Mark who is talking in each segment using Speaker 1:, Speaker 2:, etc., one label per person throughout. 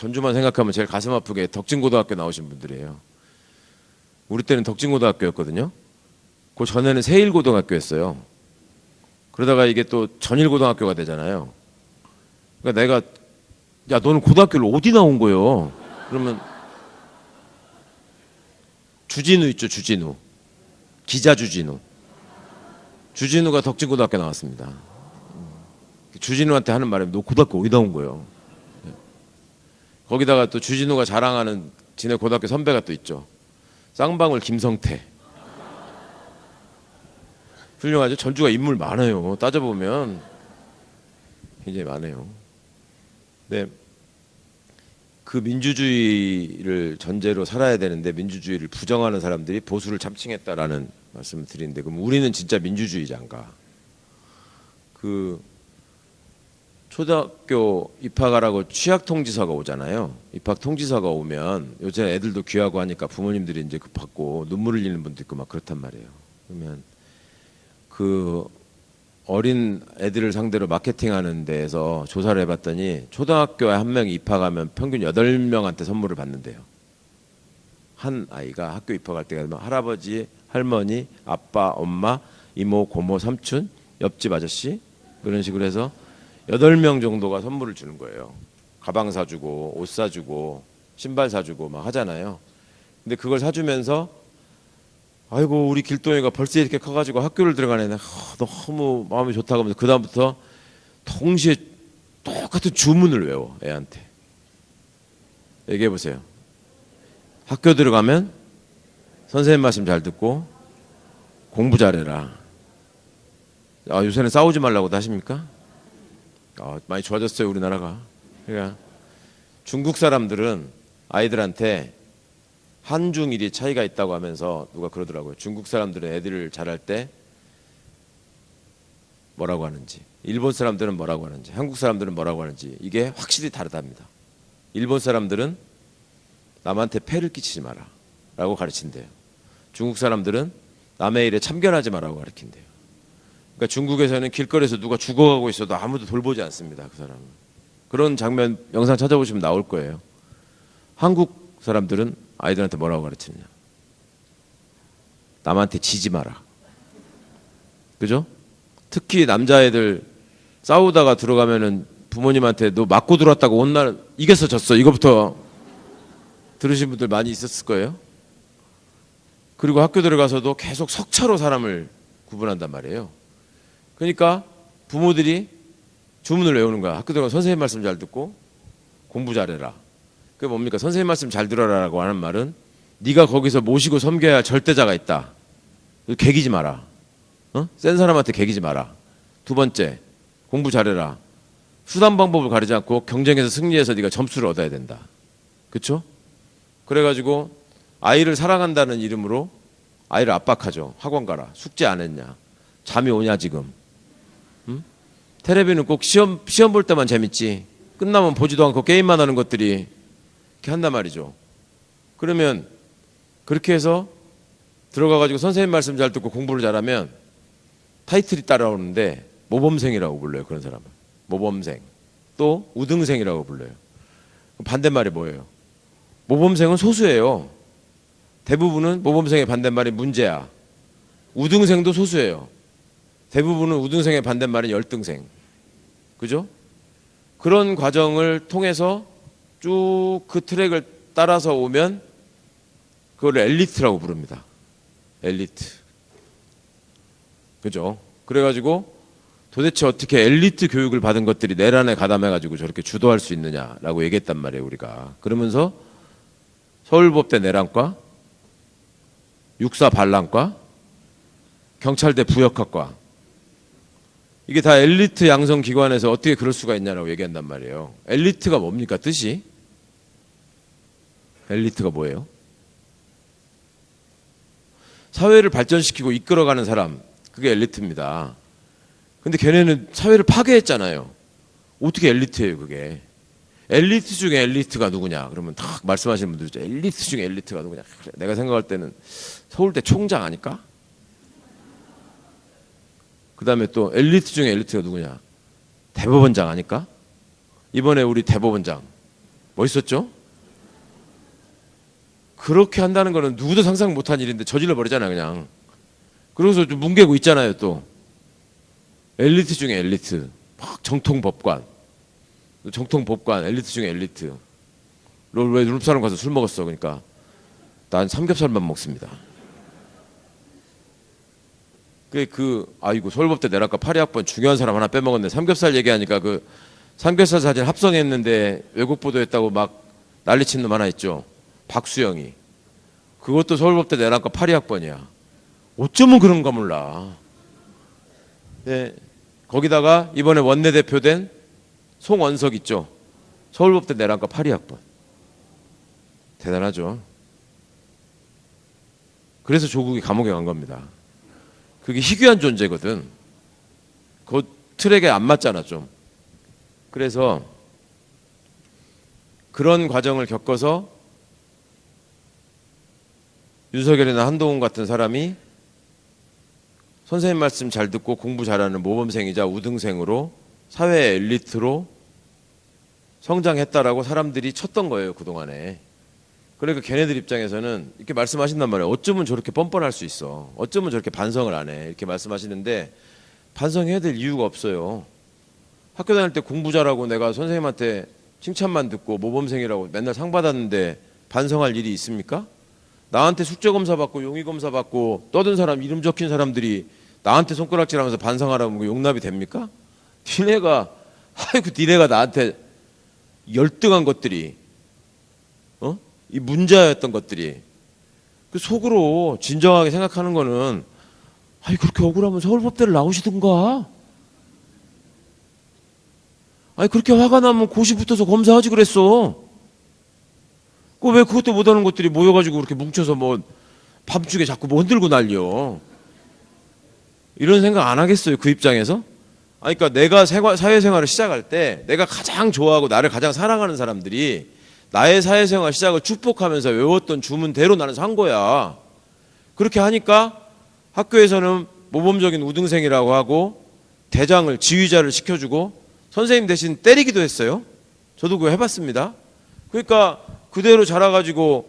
Speaker 1: 전주만 생각하면 제일 가슴 아프게 덕진고등학교 나오신 분들이에요. 우리 때는 덕진고등학교였거든요. 그 전에는 세일고등학교였어요. 그러다가 이게 또 전일고등학교가 되잖아요. 그러니까 내가 야 너는 고등학교를 어디 나온 거예요? 그러면 주진우 있죠, 주진우. 기자 주진우. 주진우가 덕진고등학교 나왔습니다. 주진우한테 하는 말이 너 고등학교 어디 나온 거예요? 거기다가 또 주진우가 자랑하는 지네 고등학교 선배가 또 있죠. 쌍방울 김성태. 훌륭하죠. 전주가 인물 많아요. 따져보면 굉장히 많아요. 네. 그 민주주의를 전제로 살아야 되는데 민주주의를 부정하는 사람들이 보수를 참칭했다라는 말씀을 드리는데, 그럼 우리는 진짜 민주주의자인가? 그 초등학교 입학하라고 취약 통지서가 오잖아요. 입학 통지서가 오면 요새 애들도 귀하고 하니까 부모님들이 이제 그 받고 눈물 흘리는 분도 있고 막 그렇단 말이에요. 그러면 그 어린 애들을 상대로 마케팅하는 데에서 조사를 해봤더니 초등학교에 한 명이 입학하면 평균 8명한테 선물을 받는데요. 한 아이가 학교 입학할 때가 되면 할아버지, 할머니, 아빠, 엄마, 이모, 고모, 삼촌, 옆집 아저씨 그런 식으로 해서 8명 정도가 선물을 주는 거예요. 가방 사주고 옷 사주고 신발 사주고 막 하잖아요. 근데 그걸 사주면서 아이고 우리 길동이가 벌써 이렇게 커가지고 학교를 들어가네. 너무 마음이 좋다고 하면서 그 다음부터 동시에 똑같은 주문을 외워 애한테. 얘기해 보세요. 학교 들어가면 선생님 말씀 잘 듣고 공부 잘해라. 아, 요새는 싸우지 말라고도 하십니까? 많이 좋아졌어요 우리나라가. 그러니까 중국 사람들은 아이들한테 한중일이 차이가 있다고 하면서 누가 그러더라고요. 중국 사람들은 애들을 잘할 때 뭐라고 하는지, 일본 사람들은 뭐라고 하는지, 한국 사람들은 뭐라고 하는지 이게 확실히 다르답니다. 일본 사람들은 남한테 폐를 끼치지 마라 라고 가르친대요. 중국 사람들은 남의 일에 참견하지 마라고 가르친대요. 그러니까 중국에서는 길거리에서 누가 죽어가고 있어도 아무도 돌보지 않습니다. 그 사람은. 그런 장면 영상 찾아보시면 나올 거예요. 한국 사람들은 아이들한테 뭐라고 가르치느냐? 남한테 지지 마라. 그죠? 특히 남자애들 싸우다가 들어가면은 부모님한테 너 맞고 들어왔다고 온 날 이겨서 졌어. 이거부터 들으신 분들 많이 있었을 거예요. 그리고 학교 들어가서도 계속 석차로 사람을 구분한단 말이에요. 그러니까 부모들이 주문을 외우는 거야. 학교 들어가서 선생님 말씀 잘 듣고 공부 잘해라. 그게 뭡니까? 선생님 말씀 잘 들어라라고 하는 말은 네가 거기서 모시고 섬겨야 할 절대자가 있다. 개기지 마라. 센 사람한테 개기지 마라. 두 번째, 공부 잘해라. 수단 방법을 가리지 않고 경쟁에서 승리해서 네가 점수를 얻어야 된다. 그렇죠? 그래가지고 아이를 사랑한다는 이름으로 아이를 압박하죠. 학원 가라. 숙제 안 했냐? 잠이 오냐 지금? 텔레비는 꼭 시험 볼 때만 재밌지. 끝나면 보지도 않고 게임만 하는 것들이 이렇게 한단 말이죠. 그러면 그렇게 해서 들어가가지고 선생님 말씀 잘 듣고 공부를 잘하면 타이틀이 따라오는데 모범생이라고 불러요. 그런 사람은 모범생. 또 우등생이라고 불러요. 반대말이 뭐예요? 모범생은 소수예요. 대부분은 모범생의 반대말이 문제야. 우등생도 소수예요. 대부분은 우등생의 반대말은 열등생. 그죠? 그런 과정을 통해서 쭉 그 트랙을 따라서 오면 그걸 엘리트라고 부릅니다. 엘리트. 그죠? 그래가지고 도대체 어떻게 엘리트 교육을 받은 것들이 내란에 가담해가지고 저렇게 주도할 수 있느냐라고 얘기했단 말이에요, 우리가. 그러면서 서울법대 내란과 육사 반란과 경찰대 부역학과 이게 다 엘리트 양성 기관에서 어떻게 그럴 수가 있냐라고 얘기한단 말이에요. 엘리트가 뭡니까? 뜻이? 엘리트가 뭐예요? 사회를 발전시키고 이끌어가는 사람, 그게 엘리트입니다. 근데 걔네는 사회를 파괴했잖아요. 어떻게 엘리트예요, 그게? 엘리트 중에 엘리트가 누구냐? 그러면 딱 말씀하시는 분들 있죠. 엘리트 중에 엘리트가 누구냐? 그래, 내가 생각할 때는 서울대 총장 아닐까? 그 다음에 또 엘리트 중에 엘리트가 누구냐? 대법원장 아닐까? 이번에 우리 대법원장 멋있었죠? 그렇게 한다는 거는 누구도 상상 못한 일인데 저질러 버리잖아 그냥. 그러고서 좀 뭉개고 있잖아요 또. 엘리트 중에 엘리트, 막 정통법관 엘리트 중에 엘리트. 너 왜 룸사롱 가서 술 먹었어? 그러니까 난 삼겹살만 먹습니다. 아이고 서울법대 내락과 82학번 중요한 사람 하나 빼먹었네. 삼겹살 얘기하니까 그 삼겹살 사진 합성했는데 왜곡 보도했다고 막 난리친 놈 하나 있죠. 박수영이. 그것도 서울법대 내락과 82학번이야. 어쩌면 그런가 몰라. 예, 거기다가 이번에 원내대표 된 송원석 있죠. 서울법대 내락과 82학번. 대단하죠. 그래서 조국이 감옥에 간 겁니다. 그게 희귀한 존재거든. 그 트랙에 안 맞잖아 좀. 그래서 그런 과정을 겪어서 윤석열이나 한동훈 같은 사람이 선생님 말씀 잘 듣고 공부 잘하는 모범생이자 우등생으로 사회 엘리트로 성장했다라고 사람들이 쳤던 거예요 그동안에. 그러니까 걔네들 입장에서는 이렇게 말씀하신단 말이에요. 어쩌면 저렇게 뻔뻔할 수 있어. 어쩌면 저렇게 반성을 안 해. 이렇게 말씀하시는데 반성해야 될 이유가 없어요. 학교 다닐 때 공부 잘하고 내가 선생님한테 칭찬만 듣고 모범생이라고 맨날 상 받았는데 반성할 일이 있습니까? 나한테 숙제검사 받고 용의검사 받고 떠든 사람 이름 적힌 사람들이 나한테 손가락질하면서 반성하라면 용납이 됩니까? 니네가 나한테 열등한 것들이 이 문제였던 것들이 그 속으로 진정하게 생각하는 거는 그렇게 억울하면 서울법대를 나오시든가. 그렇게 화가 나면 고시 붙어서 검사하지 그랬어. 왜 그것도 못하는 것들이 모여가지고 그렇게 뭉쳐서 뭐 밤중에 자꾸 뭐 흔들고 난리여. 이런 생각 안 하겠어요 그 입장에서? 그러니까 내가 사회생활을 시작할 때 내가 가장 좋아하고 나를 가장 사랑하는 사람들이 나의 사회생활 시작을 축복하면서 외웠던 주문대로 나는 산 거야. 그렇게 하니까 학교에서는 모범적인 우등생이라고 하고 대장을 지휘자를 시켜주고 선생님 대신 때리기도 했어요. 저도 그거 해봤습니다. 그러니까 그대로 자라가지고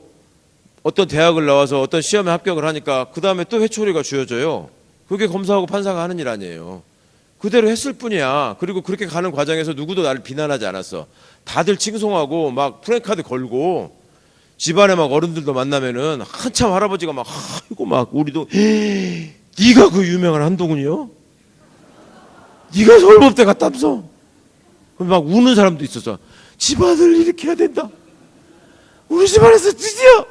Speaker 1: 어떤 대학을 나와서 어떤 시험에 합격을 하니까 그 다음에 또 회초리가 쥐어져요. 그게 검사하고 판사가 하는 일 아니에요. 그대로 했을 뿐이야. 그리고 그렇게 가는 과정에서 누구도 나를 비난하지 않았어. 다들 칭송하고 막 프랭카드 걸고 집안에 막 어른들도 만나면은 한참 할아버지가 막 아이고 막 우리도 네가 그 유명한 한동훈이요? 네가 서울법대 갔다면서? 그럼 막 우는 사람도 있었어. 집안을 일으켜야 된다. 우리 집안에서 드디어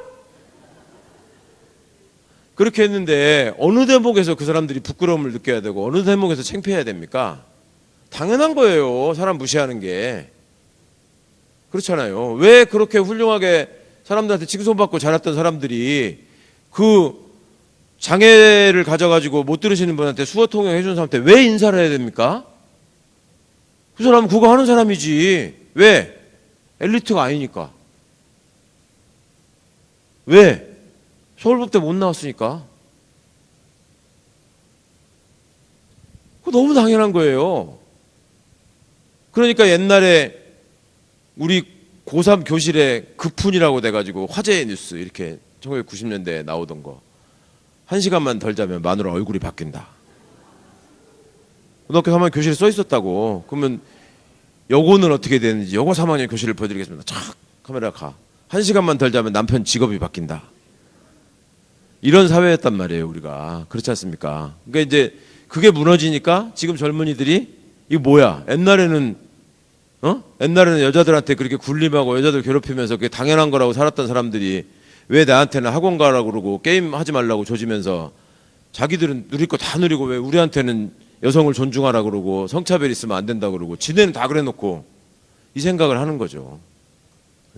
Speaker 1: 그렇게 했는데 어느 대목에서 그 사람들이 부끄러움을 느껴야 되고 어느 대목에서 창피해야 됩니까? 당연한 거예요. 사람 무시하는 게. 그렇잖아요. 왜 그렇게 훌륭하게 사람들한테 칭송받고 자랐던 사람들이 그 장애를 가져가지고 못 들으시는 분한테 수어 통역 해준 사람한테 왜 인사를 해야 됩니까? 그 사람은 그거 하는 사람이지. 왜? 엘리트가 아니니까. 왜? 서울법대 못 나왔으니까. 그거 너무 당연한 거예요. 그러니까 옛날에 우리 고3 교실에 급훈이라고 돼가지고 화제의 뉴스 이렇게 1990년대에 나오던 거. 1시간만 덜 자면 마누라 얼굴이 바뀐다. 고등학교 3학년 교실에 써 있었다고. 그러면 여고는 어떻게 되는지 여고 3학년 교실을 보여드리겠습니다. 촥 카메라 가. 1시간만 덜 자면 남편 직업이 바뀐다. 이런 사회였단 말이에요 우리가. 그렇지 않습니까? 그러니까 이제 그게 무너지니까 지금 젊은이들이 이거 뭐야? 옛날에는 여자들한테 그렇게 굴림하고 여자들 괴롭히면서 그게 당연한 거라고 살았던 사람들이 왜 나한테는 학원 가라고 그러고 게임 하지 말라고 조지면서 자기들은 누릴 거 다 누리고 왜 우리한테는 여성을 존중하라 그러고 성차별 있으면 안 된다 그러고 지네는 다 그래 놓고 이 생각을 하는 거죠.